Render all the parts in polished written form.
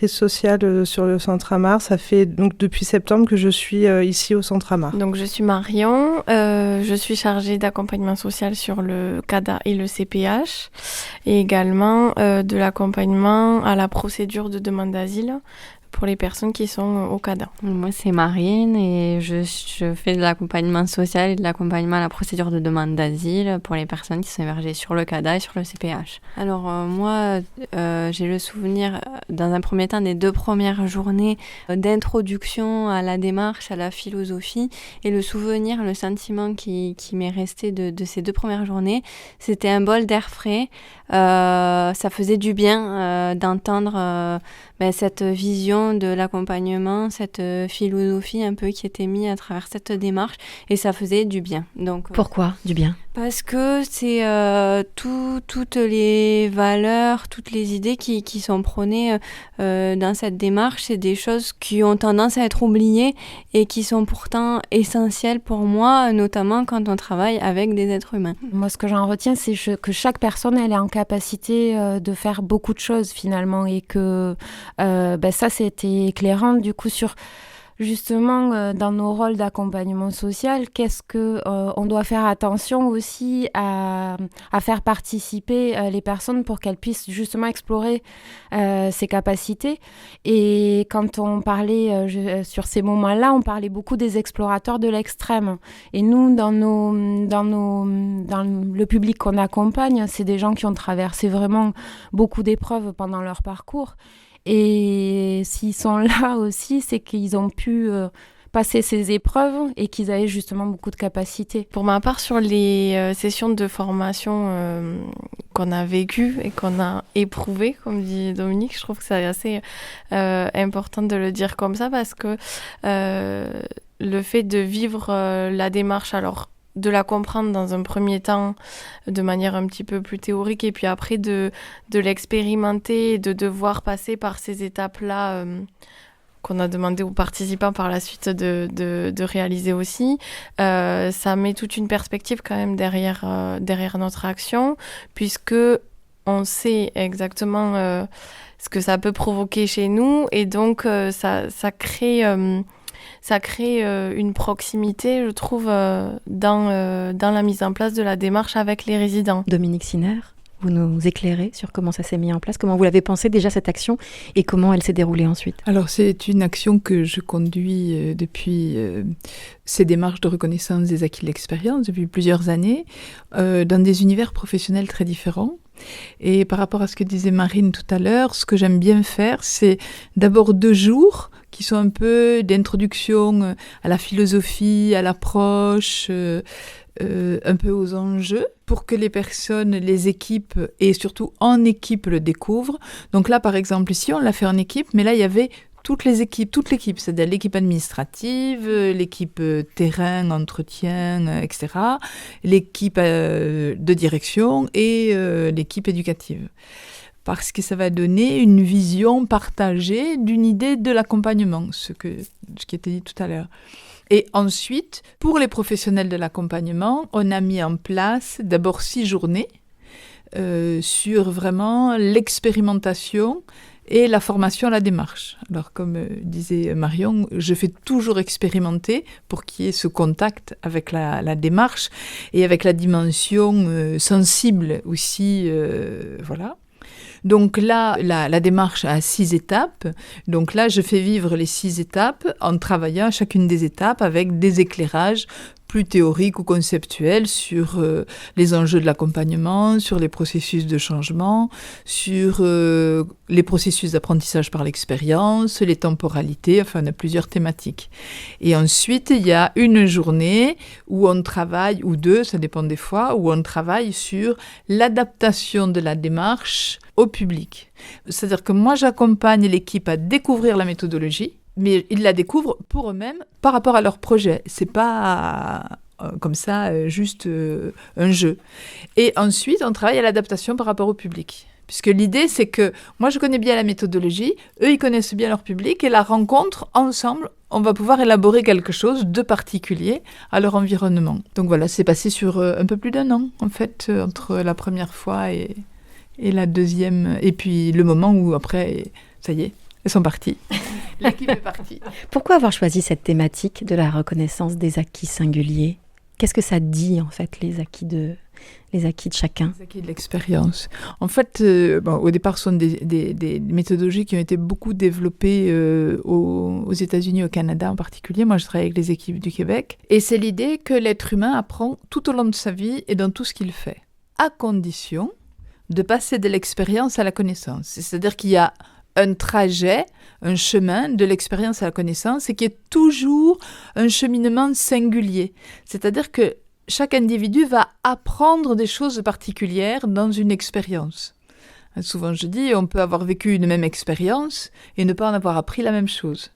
Sociale sur le Centre Amar. Ça fait donc depuis septembre que je suis ici au Centre Amar. Donc je suis Marion, je suis chargée d'accompagnement social sur le CADA et le CPH et également de l'accompagnement à la procédure de demande d'asile pour les personnes qui sont au CADA. Moi, c'est Marine et je fais de l'accompagnement social et de l'accompagnement à la procédure de demande d'asile pour les personnes qui sont hébergées sur le CADA et sur le CPH. Alors moi, j'ai le souvenir, dans un premier temps, des 2 premières journées d'introduction à la démarche, à la philosophie. Et le souvenir, le sentiment qui m'est resté de ces 2 premières journées, c'était un bol d'air frais. Ça faisait du bien d'entendre cette vision de l'accompagnement, cette philosophie un peu qui était mise à travers cette démarche, et ça faisait du bien. Donc, pourquoi du bien ? Parce que c'est toutes les valeurs, toutes les idées qui sont prônées dans cette démarche, c'est des choses qui ont tendance à être oubliées et qui sont pourtant essentielles pour moi, notamment quand on travaille avec des êtres humains. Moi, ce que j'en retiens, c'est que chaque personne, elle est en capacité de faire beaucoup de choses finalement, et que ça, c'était éclairant du coup sur... Justement, dans nos rôles d'accompagnement social, qu'est-ce que on doit faire attention aussi à faire participer les personnes pour qu'elles puissent justement explorer ces capacités. Et quand on parlait sur ces moments-là, on parlait beaucoup des explorateurs de l'extrême. Et nous, dans le public qu'on accompagne, c'est des gens qui ont traversé vraiment beaucoup d'épreuves pendant leur parcours. Et s'ils sont là aussi, c'est qu'ils ont pu passer ces épreuves et qu'ils avaient justement beaucoup de capacités. Pour ma part, sur les sessions de formation qu'on a vécues et qu'on a éprouvées, comme dit Dominique, je trouve que c'est assez important de le dire comme ça, parce que le fait de vivre la démarche, alors de la comprendre dans un premier temps de manière un petit peu plus théorique, et puis après de l'expérimenter et de devoir passer par ces étapes-là qu'on a demandé aux participants par la suite de réaliser aussi. Ça met toute une perspective quand même derrière notre action, puisque on sait exactement ce que ça peut provoquer chez nous, et donc ça crée une proximité, je trouve, dans la mise en place de la démarche avec les résidents. Dominique Siner, vous nous éclairez sur comment ça s'est mis en place, comment vous l'avez pensé déjà cette action et comment elle s'est déroulée ensuite. Alors c'est une action que je conduis depuis ces démarches de reconnaissance des acquis de l'expérience depuis plusieurs années, dans des univers professionnels très différents. Et par rapport à ce que disait Marine tout à l'heure, ce que j'aime bien faire, c'est d'abord 2 jours qui sont un peu d'introduction à la philosophie, à l'approche, un peu aux enjeux, pour que les personnes, les équipes, et surtout en équipe le découvrent. Donc là, par exemple, ici, on l'a fait en équipe, mais là, il y avait toute l'équipe, c'est-à-dire l'équipe administrative, l'équipe terrain, entretien, etc., l'équipe de direction et l'équipe éducative. Parce que ça va donner une vision partagée d'une idée de l'accompagnement, ce qui était dit tout à l'heure. Et ensuite, pour les professionnels de l'accompagnement, on a mis en place d'abord 6 journées sur vraiment l'expérimentation et la formation à la démarche. Alors, comme disait Marion, je fais toujours expérimenter pour qu'il y ait ce contact avec la démarche et avec la dimension sensible aussi, voilà. Donc là, la démarche a 6 étapes. Donc là, je fais vivre les 6 étapes en travaillant à chacune des étapes avec des éclairages plus théoriques ou conceptuels sur les enjeux de l'accompagnement, sur les processus de changement, sur les processus d'apprentissage par l'expérience, les temporalités, enfin on a plusieurs thématiques. Et ensuite, il y a une journée où on travaille, ou 2, ça dépend des fois, où on travaille sur l'adaptation de la démarche au public. C'est-à-dire que moi, j'accompagne l'équipe à découvrir la méthodologie, mais ils la découvrent pour eux-mêmes par rapport à leur projet. C'est pas comme ça juste un jeu. Et ensuite, on travaille à l'adaptation par rapport au public. Puisque l'idée, c'est que moi, je connais bien la méthodologie, eux, ils connaissent bien leur public, et la rencontre, ensemble, on va pouvoir élaborer quelque chose de particulier à leur environnement. Donc voilà, c'est passé sur un peu plus d'1 an, en fait, entre la première fois et la deuxième, et puis le moment où après, ça y est, Elles sont parties. L'équipe est partie. Pourquoi avoir choisi cette thématique de la reconnaissance des acquis singuliers ? Qu'est-ce que ça dit, en fait, les acquis de chacun ? Les acquis de l'expérience. En fait, au départ, ce sont des méthodologies qui ont été beaucoup développées aux États-Unis, au Canada en particulier. Moi, je travaille avec les équipes du Québec. Et c'est l'idée que l'être humain apprend tout au long de sa vie et dans tout ce qu'il fait, à condition de passer de l'expérience à la connaissance. C'est-à-dire qu'il y a un trajet, un chemin de l'expérience à la connaissance et qui est toujours un cheminement singulier. C'est-à-dire que chaque individu va apprendre des choses particulières dans une expérience. Souvent, je dis, on peut avoir vécu une même expérience et ne pas en avoir appris la même chose.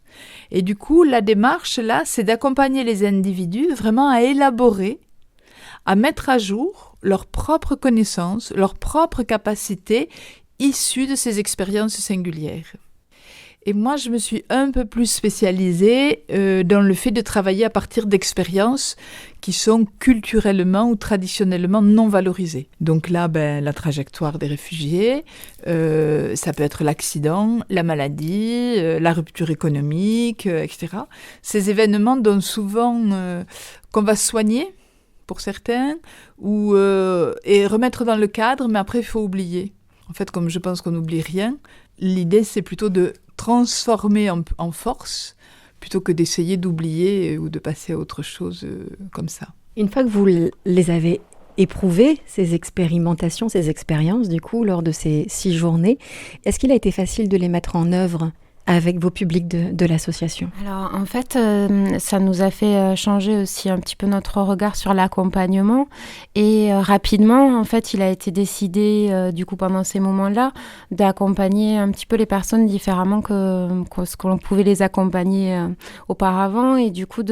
Et du coup, la démarche, là, c'est d'accompagner les individus vraiment à élaborer, à mettre à jour leurs propres connaissances, leurs propres capacités issues de ces expériences singulières. Et moi, je me suis un peu plus spécialisée dans le fait de travailler à partir d'expériences qui sont culturellement ou traditionnellement non valorisées. Donc là, la trajectoire des réfugiés, ça peut être l'accident, la maladie, la rupture économique, etc. Ces événements dont souvent qu'on va soigner, pour certains, et remettre dans le cadre, mais après, il faut oublier. En fait, comme je pense qu'on n'oublie rien, l'idée, c'est plutôt de transformer en force, plutôt que d'essayer d'oublier ou de passer à autre chose comme ça. Une fois que vous les avez éprouvées, ces expérimentations, ces expériences, du coup, lors de ces 6 journées, est-ce qu'il a été facile de les mettre en œuvre avec vos publics de l'association ? Alors en fait, ça nous a fait changer aussi un petit peu notre regard sur l'accompagnement et rapidement, en fait, il a été décidé du coup pendant ces moments-là d'accompagner un petit peu les personnes différemment que ce que l'on pouvait les accompagner auparavant et du coup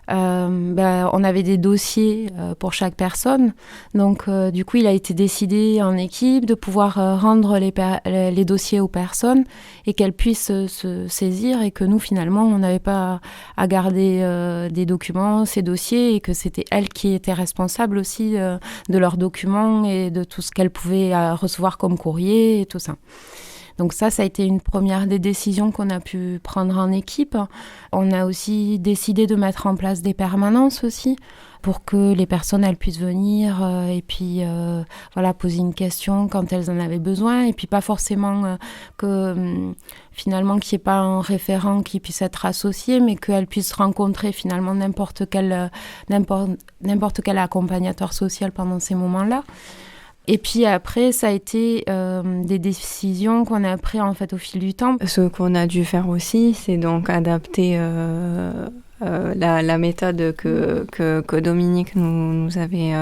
on avait des dossiers pour chaque personne. Donc, du coup, il a été décidé en équipe de pouvoir rendre les dossiers aux personnes et qu'elles puissent se saisir et que nous, finalement, on n'avait pas à garder des documents, ces dossiers, et que c'était elles qui étaient responsables aussi de leurs documents et de tout ce qu'elles pouvaient recevoir comme courrier et tout ça. Donc ça a été une première des décisions qu'on a pu prendre en équipe. On a aussi décidé de mettre en place des permanences aussi pour que les personnes elles puissent venir et puis poser une question quand elles en avaient besoin et puis pas forcément finalement qu'il n'y ait pas un référent qui puisse être associé mais qu'elles puissent rencontrer finalement n'importe quel accompagnateur social pendant ces moments-là. Et puis après, ça a été des décisions qu'on a prises en fait au fil du temps. Ce qu'on a dû faire aussi, c'est donc adapter la méthode que Dominique nous avait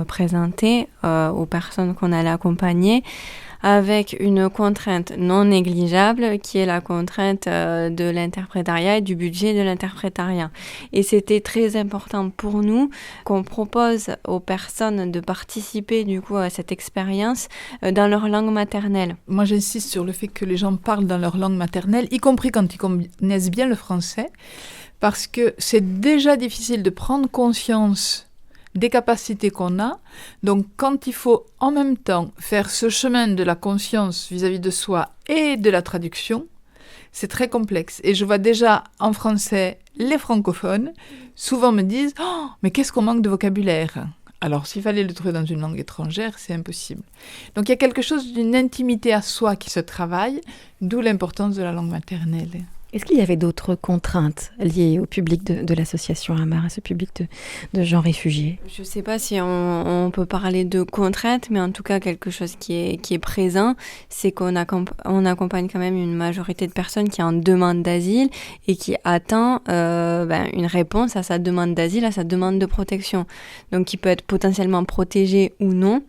présentée aux personnes qu'on allait accompagner, avec une contrainte non négligeable qui est la contrainte de l'interprétariat et du budget de l'interprétariat. Et c'était très important pour nous qu'on propose aux personnes de participer du coup à cette expérience dans leur langue maternelle. Moi, j'insiste sur le fait que les gens parlent dans leur langue maternelle, y compris quand ils connaissent bien le français, parce que c'est déjà difficile de prendre conscience des capacités qu'on a. Donc, quand il faut en même temps faire ce chemin de la conscience vis-à-vis de soi et de la traduction, c'est très complexe. Et je vois déjà en français, les francophones souvent me disent « Oh, mais qu'est-ce qu'on manque de vocabulaire ?» Alors, s'il fallait le trouver dans une langue étrangère, c'est impossible. Donc, il y a quelque chose d'une intimité à soi qui se travaille, d'où l'importance de la langue maternelle. Est-ce qu'il y avait d'autres contraintes liées au public de l'association Amar, à ce public de gens réfugiés ? Je ne sais pas si on peut parler de contraintes, mais en tout cas, quelque chose qui est présent, c'est qu'on accompagne quand même une majorité de personnes qui est en demande d'asile et qui attend une réponse à sa demande d'asile, à sa demande de protection. Donc, qui peut être potentiellement protégée ou non.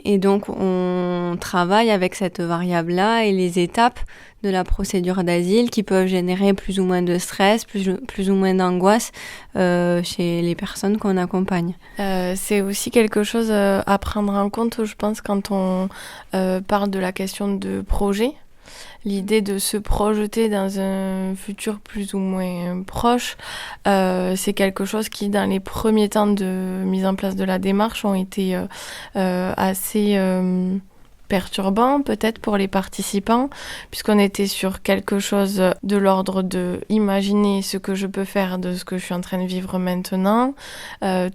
Et donc, on travaille avec cette variable-là et les étapes de la procédure d'asile qui peuvent générer plus ou moins de stress, plus ou moins d'angoisse chez les personnes qu'on accompagne. C'est aussi quelque chose à prendre en compte, je pense, quand on parle de la question de projet. L'idée de se projeter dans un futur plus ou moins proche, c'est quelque chose qui, dans les premiers temps de mise en place de la démarche, ont été assez perturbant peut-être pour les participants, puisqu'on était sur quelque chose de l'ordre de imaginer ce que je peux faire de ce que je suis en train de vivre maintenant,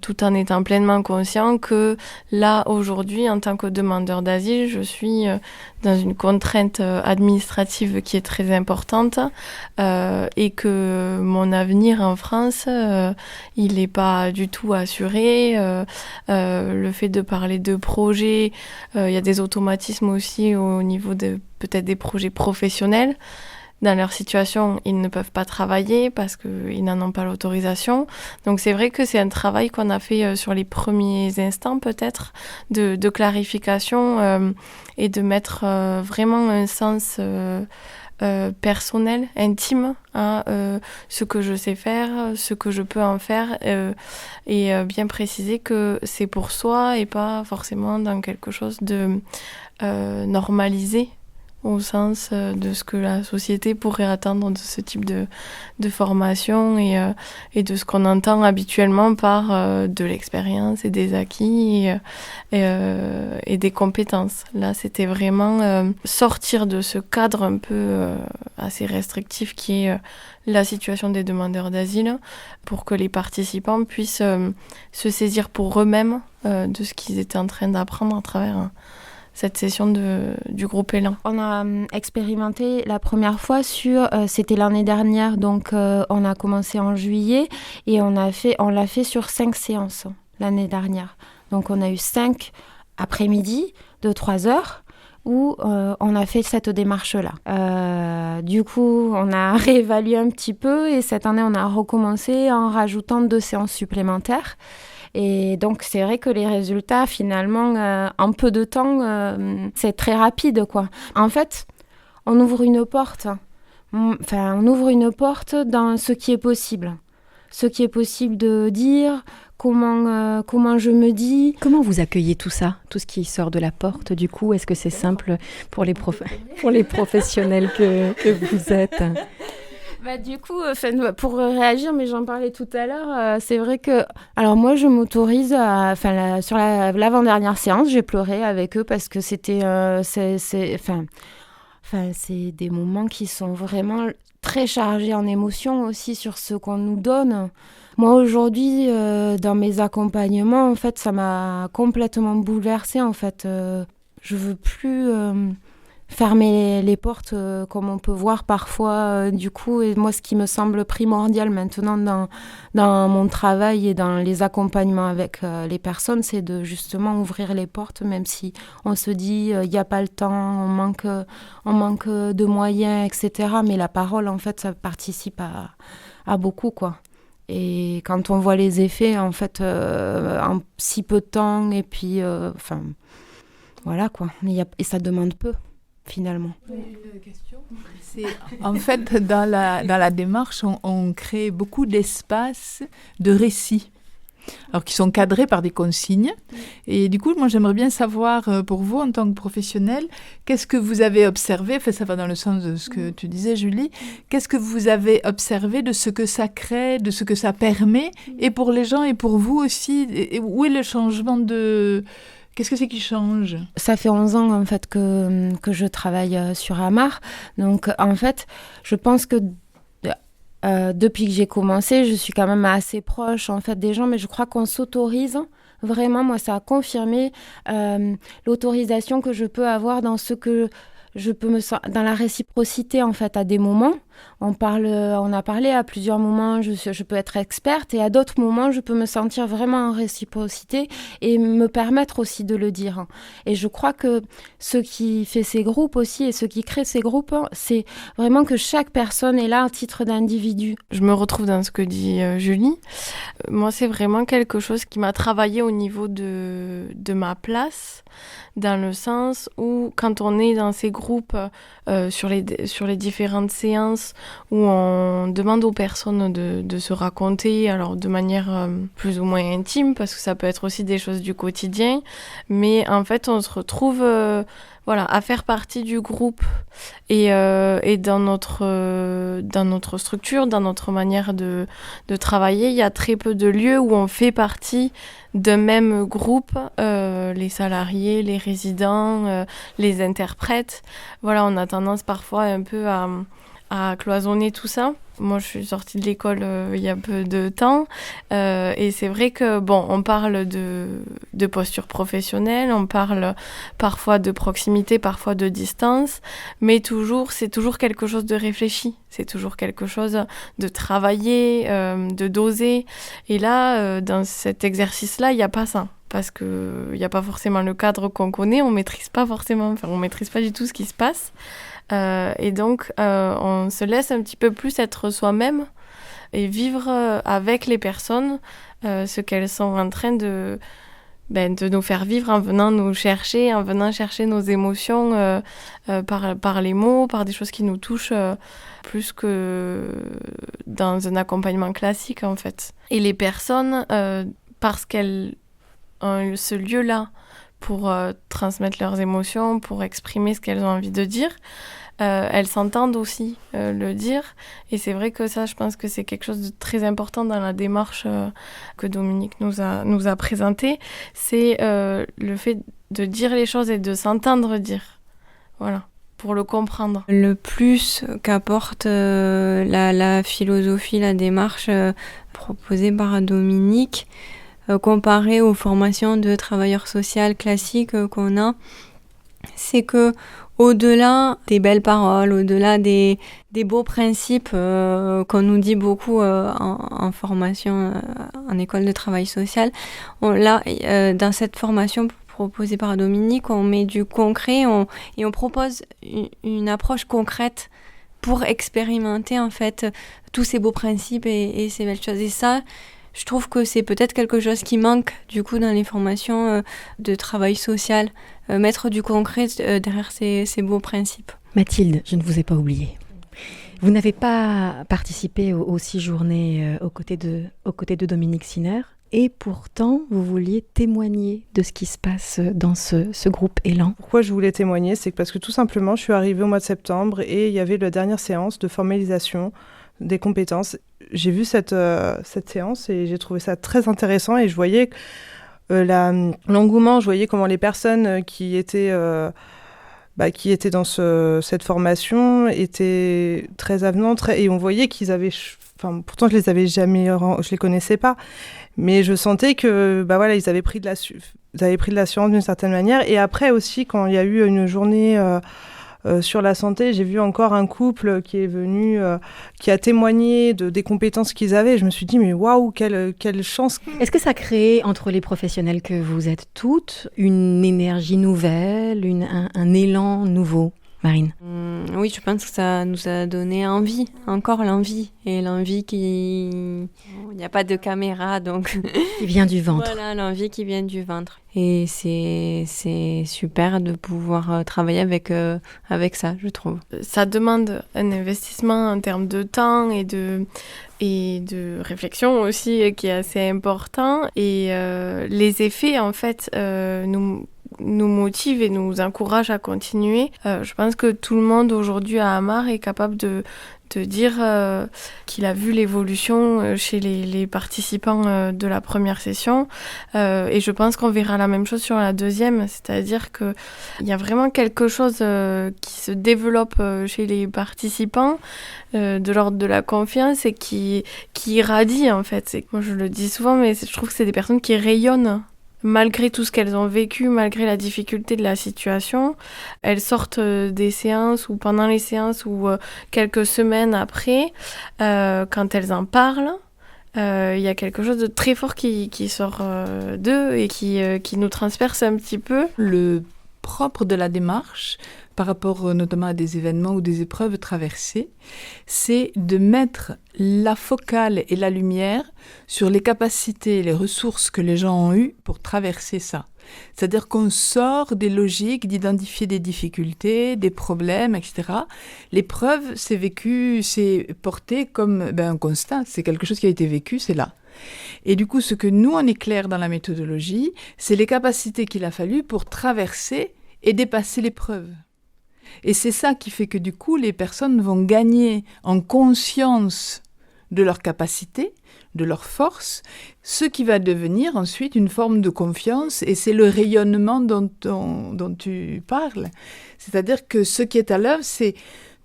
tout en étant pleinement conscient que là, aujourd'hui, en tant que demandeur d'asile, je suis dans une contrainte administrative qui est très importante et que mon avenir en France, il n'est pas du tout assuré. Le fait de parler de projets, il y a des automatismes aussi au niveau de peut-être des projets professionnels. Dans leur situation, ils ne peuvent pas travailler parce qu'ils n'en ont pas l'autorisation. Donc c'est vrai que c'est un travail qu'on a fait sur les premiers instants peut-être de clarification et de mettre vraiment un sens personnel, intime à ce que je sais faire, ce que je peux en faire et bien préciser que c'est pour soi et pas forcément dans quelque chose de normalisé au sens de ce que la société pourrait attendre de ce type de formation et de ce qu'on entend habituellement par de l'expérience et des acquis et des compétences. Là, c'était vraiment sortir de ce cadre un peu assez restrictif qui est la situation des demandeurs d'asile pour que les participants puissent se saisir pour eux-mêmes de ce qu'ils étaient en train d'apprendre à travers cette session du groupe Élan. On a expérimenté la première fois c'était l'année dernière, donc on a commencé en juillet et on l'a fait sur 5 séances l'année dernière. Donc on a eu 5 après-midi de 3 heures où on a fait cette démarche-là. Du coup, on a réévalué un petit peu et cette année, on a recommencé en rajoutant 2 séances supplémentaires. Et donc, c'est vrai que les résultats, finalement, en peu de temps, c'est très rapide, quoi. En fait, on ouvre une porte. On ouvre une porte dans ce qui est possible. Ce qui est possible de dire, comment je me dis. Comment vous accueillez tout ça, tout ce qui sort de la porte, du coup? Est-ce que c'est simple pour les professionnels que vous êtes? Du coup, pour réagir, mais j'en parlais tout à l'heure, c'est vrai que... Alors moi, je m'autorise sur l'avant-dernière séance, j'ai pleuré avec eux parce que c'était... c'est des moments qui sont vraiment très chargés en émotions aussi sur ce qu'on nous donne. Moi, aujourd'hui, dans mes accompagnements, en fait, ça m'a complètement bouleversée, en fait. Je veux plus... fermer les portes comme on peut voir parfois du coup, et moi ce qui me semble primordial maintenant dans mon travail et dans les accompagnements avec les personnes, c'est de justement ouvrir les portes, même si on se dit il n'y a pas le temps, on manque de moyens, etc. Mais la parole, en fait, ça participe à beaucoup, quoi. Et quand on voit les effets, en fait, en si peu de temps, et puis voilà, quoi. Et ça demande peu, finalement. Une question. En fait, dans la démarche, on crée beaucoup d'espaces de récits, alors qui sont cadrés par des consignes. Et du coup, moi, j'aimerais bien savoir, pour vous, en tant que professionnel, qu'est-ce que vous avez observé, ça va dans le sens de ce que tu disais, Julie, qu'est-ce que vous avez observé de ce que ça crée, de ce que ça permet, et pour les gens et pour vous aussi, et où est le changement de... Qu'est-ce que c'est qui change ? Ça fait 11 ans, en fait, que je travaille sur Amar. Donc, en fait, je pense que depuis que j'ai commencé, je suis quand même assez proche, en fait, des gens. Mais je crois qu'on s'autorise. Vraiment, moi, ça a confirmé l'autorisation que je peux avoir dans ce que je peux dans la réciprocité, en fait, à des moments. On a parlé à plusieurs moments, je peux être experte, et à d'autres moments, je peux me sentir vraiment en réciprocité et me permettre aussi de le dire. Et je crois que ce qui fait ces groupes aussi, et ce qui crée ces groupes, c'est vraiment que chaque personne est là à titre d'individu. Je me retrouve dans ce que dit Julie. Moi, c'est vraiment quelque chose qui m'a travaillé au niveau de ma place, dans le sens où, quand on est dans ces groupes, sur les différentes séances, séance où on demande aux personnes de se raconter, alors de manière plus ou moins intime, parce que ça peut être aussi des choses du quotidien, mais en fait on se retrouve à faire partie du groupe et dans notre structure, dans notre manière de travailler, il y a très peu de lieux où on fait partie d'un même groupe, les salariés, les résidents, les interprètes. Voilà, on a tendance parfois un peu à cloisonner tout ça. Moi, je suis sortie de l'école il y a peu de temps et c'est vrai que, on parle de posture professionnelle, on parle parfois de proximité, parfois de distance, mais c'est toujours quelque chose de réfléchi, c'est toujours quelque chose de travaillé, de dosé. Et là, dans cet exercice-là, il n'y a pas ça. Parce qu'il n'y a pas forcément le cadre qu'on connaît, on maîtrise pas du tout ce qui se passe. Et donc, on se laisse un petit peu plus être soi-même et vivre avec les personnes ce qu'elles sont en train de nous faire vivre en venant nous chercher, en venant chercher nos émotions par les mots, par des choses qui nous touchent plus que dans un accompagnement classique, en fait. Et les personnes, parce qu'elles ont ce lieu-là pour transmettre leurs émotions, pour exprimer ce qu'elles ont envie de dire, elles s'entendent aussi le dire. Et c'est vrai que ça, je pense que c'est quelque chose de très important dans la démarche que Dominique nous a présentée. C'est le fait de dire les choses et de s'entendre dire. Voilà, pour le comprendre. Le plus qu'apporte la philosophie, la démarche proposée par Dominique, comparé aux formations de travailleurs sociaux classiques qu'on a, c'est que au-delà des belles paroles, au-delà des beaux principes qu'on nous dit beaucoup en formation en école de travail social, dans cette formation proposée par Dominique, on met du concret et on propose une approche concrète pour expérimenter en fait tous ces beaux principes et ces belles choses. Et ça, je trouve que c'est peut-être quelque chose qui manque du coup dans les formations de travail social, mettre du concret derrière ces beaux principes. Mathilde, je ne vous ai pas oublié. Vous n'avez pas participé aux 6 journées aux côtés de Dominique Siner, et pourtant vous vouliez témoigner de ce qui se passe dans ce groupe Élan. Pourquoi je voulais témoigner, c'est parce que tout simplement je suis arrivée au mois de septembre et il y avait la dernière séance de formalisation des compétences. J'ai vu cette séance et j'ai trouvé ça très intéressant et je voyais l'engouement, je voyais comment les personnes qui étaient dans cette formation étaient très avenantes et on voyait qu'ils avaient... pourtant je les connaissais pas, mais je sentais que ils avaient pris de l'assurance d'une certaine manière. Et après aussi, quand il y a eu une journée... sur la santé, j'ai vu encore un couple qui est venu, qui a témoigné des compétences qu'ils avaient. Je me suis dit, mais waouh, quelle chance. Est-ce que ça crée, entre les professionnels que vous êtes toutes, une énergie nouvelle, un élan nouveau, Marine? Oui, je pense que ça nous a donné envie, encore l'envie. Et l'envie qui... Il n'y a pas de caméra, donc... Qui vient du ventre. Voilà, l'envie qui vient du ventre. Et c'est super de pouvoir travailler avec ça, je trouve. Ça demande un investissement en termes de temps et de réflexion aussi qui est assez important. Et les effets, en fait, nous motive et nous encourage à continuer. Je pense que tout le monde aujourd'hui à Amar est capable de dire qu'il a vu l'évolution chez les participants de la première session. Et je pense qu'on verra la même chose sur la deuxième, c'est-à-dire qu'il y a vraiment quelque chose qui se développe chez les participants de l'ordre de la confiance et qui irradie en fait. Moi je le dis souvent, mais je trouve que c'est des personnes qui rayonnent. Malgré tout ce qu'elles ont vécu, malgré la difficulté de la situation, elles sortent des séances ou pendant les séances ou quelques semaines après, quand elles en parlent, il y a quelque chose de très fort qui sort d'eux et qui nous transperce un petit peu. Le propre de la démarche, par rapport notamment à des événements ou des épreuves traversées, c'est de mettre la focale et la lumière sur les capacités et les ressources que les gens ont eues pour traverser ça. C'est-à-dire qu'on sort des logiques d'identifier des difficultés, des problèmes, etc. L'épreuve, c'est vécu, c'est porté comme un constat, c'est quelque chose qui a été vécu, c'est là. Et du coup, ce que nous, on éclaire dans la méthodologie, c'est les capacités qu'il a fallu pour traverser et dépasser l'épreuve. Et c'est ça qui fait que du coup, les personnes vont gagner en conscience de leurs capacités, de leurs forces, ce qui va devenir ensuite une forme de confiance, et c'est le rayonnement dont tu parles. C'est-à-dire que ce qui est à l'œuvre, c'est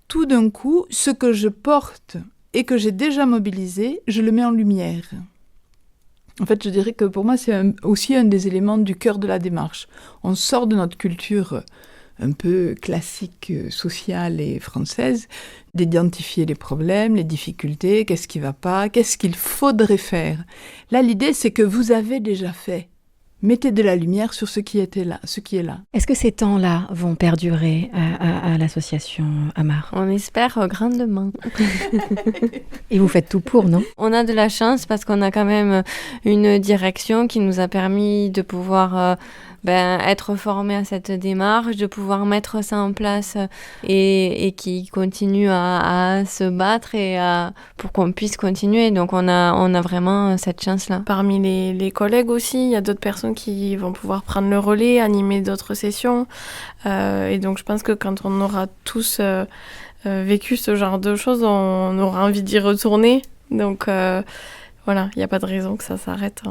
tout d'un coup, ce que je porte et que j'ai déjà mobilisé, je le mets en lumière. En fait, je dirais que pour moi, c'est aussi un des éléments du cœur de la démarche. On sort de notre culture un peu classique, sociale et française, d'identifier les problèmes, les difficultés, qu'est-ce qui ne va pas, qu'est-ce qu'il faudrait faire. Là, l'idée, c'est que vous avez déjà fait. Mettez de la lumière sur ce qui est là. Est-ce que ces temps-là vont perdurer à l'association Amar ? On espère grandement. Et vous faites tout pour, non ? On a de la chance parce qu'on a quand même une direction qui nous a permis de pouvoir être formés à cette démarche, de pouvoir mettre ça en place et qui continue à se battre et pour qu'on puisse continuer. Donc on a vraiment cette chance-là. Parmi les collègues aussi, il y a d'autres personnes qui vont pouvoir prendre le relais, animer d'autres sessions. Et donc je pense que quand on aura tous vécu ce genre de choses, on aura envie d'y retourner. Donc voilà, il n'y a pas de raison que ça s'arrête.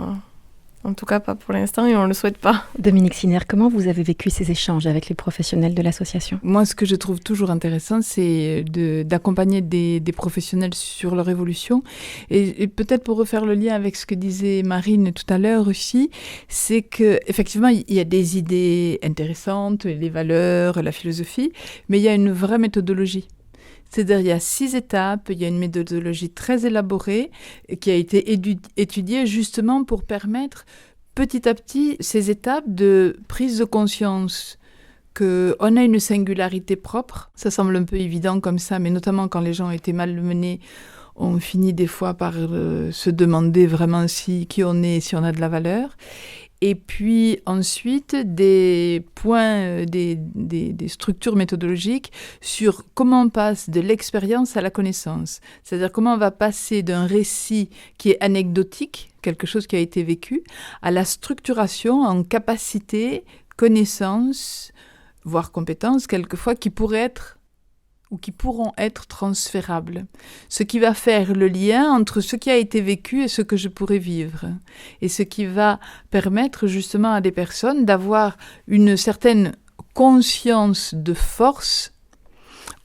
En tout cas, pas pour l'instant et on ne le souhaite pas. Dominique Siner, comment vous avez vécu ces échanges avec les professionnels de l'association ? Moi, ce que je trouve toujours intéressant, c'est d'accompagner des professionnels sur leur évolution. Et peut-être pour refaire le lien avec ce que disait Marine tout à l'heure aussi, c'est qu'effectivement, il y a des idées intéressantes, les valeurs, la philosophie, mais il y a une vraie méthodologie. C'est-à-dire, il y a 6 étapes, il y a une méthodologie très élaborée qui a été étudiée justement pour permettre petit à petit ces étapes de prise de conscience qu'on a une singularité propre. Ça semble un peu évident comme ça, mais notamment quand les gens ont été malmenés, on finit des fois par se demander vraiment qui on est, si on a de la valeur. Et puis ensuite, des points, des structures méthodologiques sur comment on passe de l'expérience à la connaissance. C'est-à-dire comment on va passer d'un récit qui est anecdotique, quelque chose qui a été vécu, à la structuration en capacité, connaissance, voire compétences, quelquefois, qui pourraient être ou qui pourront être transférables. Ce qui va faire le lien entre ce qui a été vécu et ce que je pourrais vivre. Et ce qui va permettre justement à des personnes d'avoir une certaine conscience de force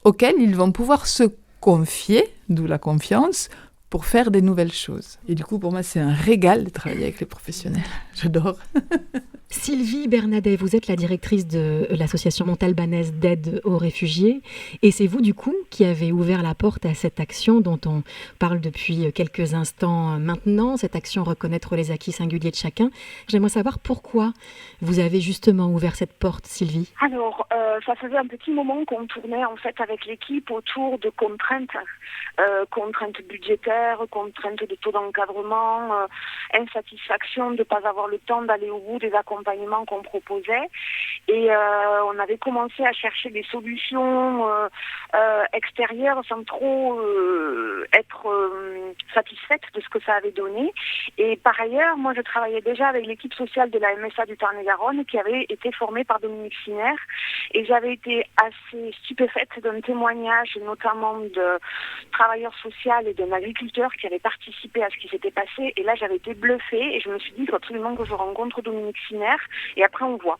auquel ils vont pouvoir se confier, d'où la confiance, pour faire des nouvelles choses. Et du coup, pour moi, c'est un régal de travailler avec les professionnels. J'adore. Sylvie Bernadet, vous êtes la directrice de l'association montalbanaise d'aide aux réfugiés et c'est vous du coup qui avez ouvert la porte à cette action dont on parle depuis quelques instants maintenant, cette action reconnaître les acquis singuliers de chacun. J'aimerais savoir pourquoi vous avez justement ouvert cette porte, Sylvie. Alors, ça faisait un petit moment qu'on tournait en fait avec l'équipe autour de contraintes budgétaires, contraintes de taux d'encadrement, insatisfaction de ne pas avoir le temps d'aller au bout des accompagnements qu'on proposait. Et on avait commencé à chercher des solutions extérieures sans trop être satisfaite de ce que ça avait donné. Et par ailleurs, moi je travaillais déjà avec l'équipe sociale de la MSA du Tarn-et-Garonne qui avait été formée par Dominique Siner. Et j'avais été assez stupéfaite d'un témoignage, notamment de travailleurs sociaux et d'un agriculteur qui avait participé à ce qui s'était passé. Et là, j'avais été bluffée et je me suis dit, il faut absolument que je rencontre Dominique Siner et après on voit.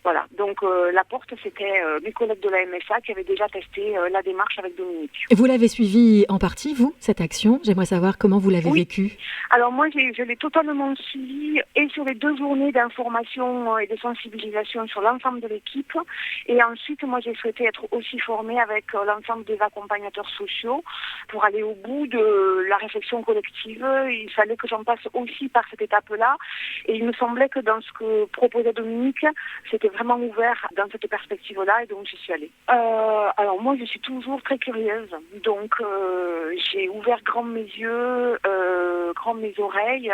Voilà, donc la porte, c'était mes collègues de la MSA qui avaient déjà testé la démarche avec Dominique. Vous l'avez suivi en partie, vous, cette action ? J'aimerais savoir comment vous l'avez vécue. Alors moi, je l'ai totalement suivi et sur les 2 journées d'information et de sensibilisation sur l'ensemble de l'équipe. Et ensuite, moi, j'ai souhaité être aussi formée avec l'ensemble des accompagnateurs sociaux pour aller au bout de la réflexion collective. Il fallait que j'en passe aussi par cette étape-là. Et il me semblait que dans ce que proposait Dominique, c'était vraiment ouvert dans cette perspective-là et donc j'y suis allée. Alors moi, je suis toujours très curieuse. Donc j'ai ouvert grand mes yeux, grand mes oreilles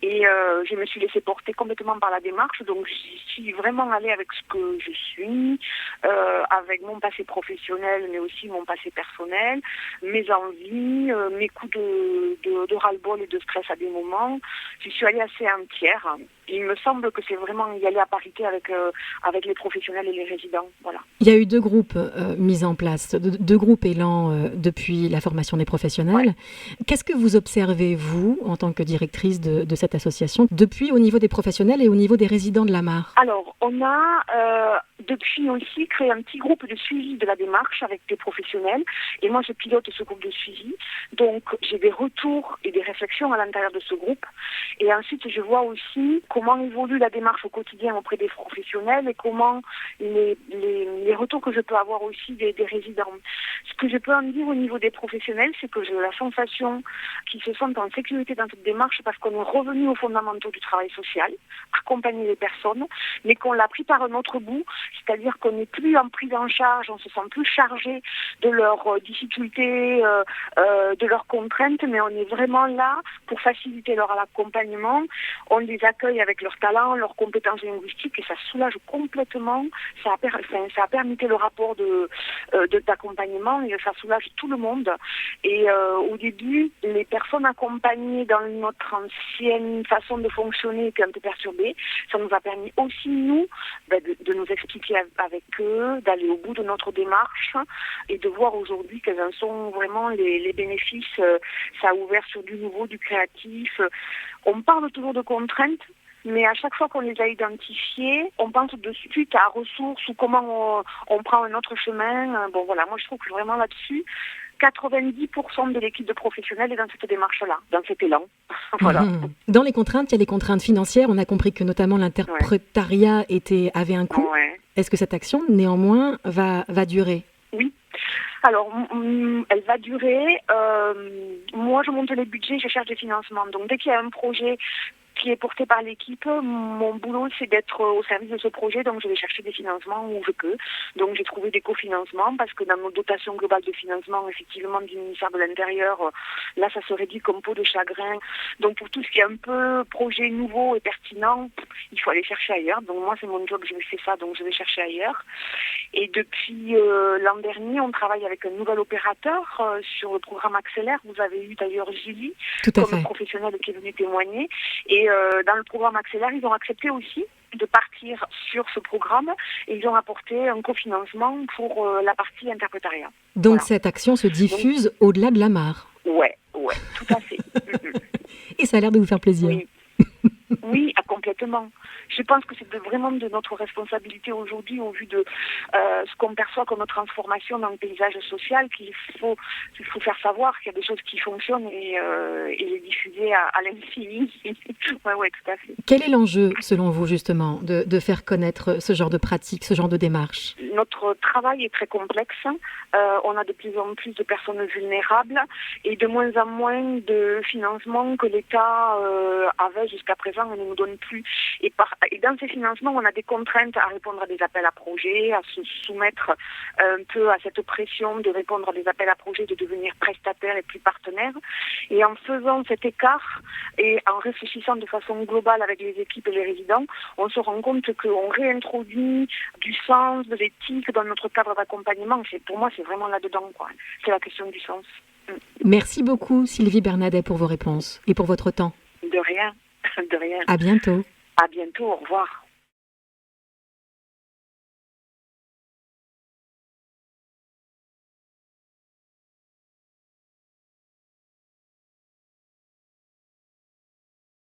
et je me suis laissée porter complètement par la démarche. Donc j'y suis vraiment allée avec ce que je suis, avec mon passé professionnel, mais aussi mon passé personnel, mes envies, mes coups de ras-le-bol et de stress à des moments. Je suis allée assez entière. Il me semble que c'est vraiment y aller à parité avec les professionnels et les résidents. Voilà. Il y a eu 2 groupes mis en place, 2 groupes Élan depuis la formation des professionnels. Ouais. Qu'est-ce que vous observez, vous, en tant que directrice de cette association, depuis au niveau des professionnels et au niveau des résidents de la Mare? Alors, on a depuis aussi créé un petit groupe de suivi de la démarche avec des professionnels. Et moi, je pilote ce groupe de suivi. Donc, j'ai des retours et des réflexions à l'intérieur de ce groupe. Et ensuite, je vois aussi comment évolue la démarche au quotidien auprès des professionnels et comment les retours que je peux avoir aussi des résidents. Ce que je peux en dire au niveau des professionnels, c'est que j'ai la sensation qu'ils se sentent en sécurité dans cette démarche parce qu'on est revenu aux fondamentaux du travail social, accompagner les personnes, mais qu'on l'a pris par un autre bout, c'est-à-dire qu'on n'est plus en prise en charge, on se sent plus chargé de leurs difficultés, de leurs contraintes, mais on est vraiment là pour faciliter leur accompagnement. On les accueille avec leurs talents, leurs compétences linguistiques et ça soulage complètement. Ça a permis le rapport d'accompagnement et ça soulage tout le monde. Et au début, les personnes accompagnées dans notre ancienne façon de fonctionner étaient un peu perturbées. Ça nous a permis aussi, nous, de nous expliquer avec eux, d'aller au bout de notre démarche et de voir aujourd'hui quels en sont vraiment les bénéfices. Ça a ouvert sur du nouveau, du créatif. On parle toujours de contraintes, mais à chaque fois qu'on les a identifiées, on pense de suite à ressources ou comment on prend un autre chemin. Bon voilà, moi je trouve que vraiment là-dessus, 90% de l'équipe de professionnels est dans cette démarche-là, dans cet élan. Voilà. Dans les contraintes, il y a les contraintes financières. On a compris que notamment l'interprétariat avait un coût. Ouais. Est-ce que cette action, néanmoins, va durer? Oui. Alors, elle va durer. Moi, je monte les budgets, je cherche des financements. Donc, dès qu'il y a un projet qui est porté par l'équipe, mon boulot c'est d'être au service de ce projet, donc je vais chercher des financements où je peux. Donc j'ai trouvé des cofinancements parce que dans nos dotations globales de financement, effectivement du ministère de l'Intérieur, là ça se réduit comme peau de chagrin. Donc pour tout ce qui est un peu projet nouveau et pertinent, il faut aller chercher ailleurs. Donc moi c'est mon job, je fais ça, donc je vais chercher ailleurs. Et depuis l'an dernier, on travaille avec un nouvel opérateur sur le programme Accélère. Vous avez eu d'ailleurs Julie comme professionnelle qui est venue témoigner. Et dans le programme Accélère, ils ont accepté aussi de partir sur ce programme et ils ont apporté un cofinancement pour la partie interprétariat. Donc voilà. Cette action se diffuse au-delà de la Mare. Ouais, tout à fait. Et ça a l'air de vous faire plaisir. Oui, complètement. Je pense que c'est vraiment de notre responsabilité aujourd'hui au vu de ce qu'on perçoit comme notre transformation dans le paysage social qu'il faut faire savoir qu'il y a des choses qui fonctionnent et les diffuser à l'infini. Ouais, tout à fait. Quel est l'enjeu, selon vous, justement, de faire connaître ce genre de pratique, ce genre de démarche? Notre travail est très complexe. On a de plus en plus de personnes vulnérables et de moins en moins de financements que l'État avait jusqu'à présent et ne nous donne plus. Et dans ces financements, on a des contraintes à répondre à des appels à projets, à se soumettre un peu à cette pression de répondre à des appels à projets, de devenir prestataire et plus partenaire. Et en faisant cet écart et en réfléchissant de façon globale avec les équipes et les résidents, on se rend compte qu'on réintroduit du sens, de l'éthique dans notre cadre d'accompagnement. Pour moi, c'est vraiment là-dedans, quoi. C'est la question du sens. Merci beaucoup, Sylvie Bernadet, pour vos réponses et pour votre temps. De rien. À bientôt. À bientôt, au revoir.